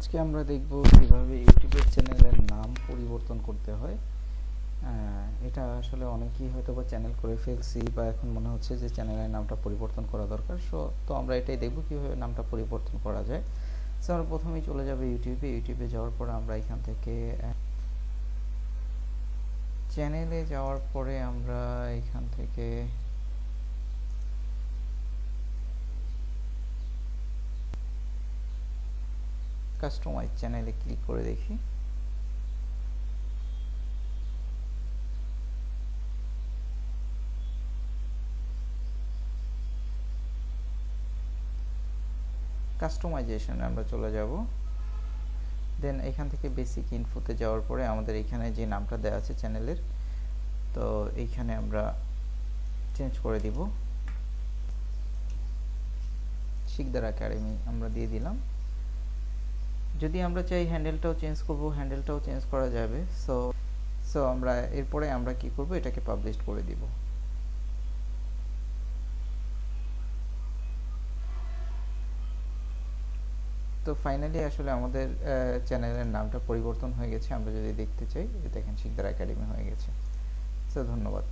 আজকে আমরা দেখব কিভাবে ইউটিউবের চ্যানেলের নাম পরিবর্তন করতে হয়। এটা আসলে অনেকেই হয়তো বা চ্যানেল করে ফেলছি বা এখন মনে হচ্ছে যে চ্যানেলের নামটা পরিবর্তন করা দরকার। তো আমরা এটাই দেখব কিভাবে নামটা পরিবর্তন করা যায়। সো আমরা প্রথমেই চলে যাব ইউটিউবে যাওয়ার পর আমরা এখান থেকে চ্যানেলে যাওয়ার পরে আমরা এখান থেকে কাস্টমাইজ চ্যানেলে ক্লিক করে দেখি। কাস্টমাইজেশনে আমরা চলে যাব। দেন এখান থেকে বেসিক ইনফোতে যাওয়ার পরে আমাদের এখানে যে নামটা দেওয়া আছে চ্যানেলের, তো এইখানে আমরা চেঞ্জ করে দিব, শিকদার একাডেমি আমরা দিয়ে দিলাম। যদি আমরা চাই হ্যান্ডেলটাও চেঞ্জ করব, হ্যান্ডেলটাও চেঞ্জ করা যাবে। সো আমরা এরপরে আমরা কি করব, এটাকে পাবলিশ করে দিব। তো ফাইনালি আসলে আমাদের চ্যানেলের নামটা পরিবর্তন হয়ে গেছে। আমরা যদি দেখতে চাই, দেখেন শিকদার একাডেমি হয়ে গেছে। সো ধন্যবাদ।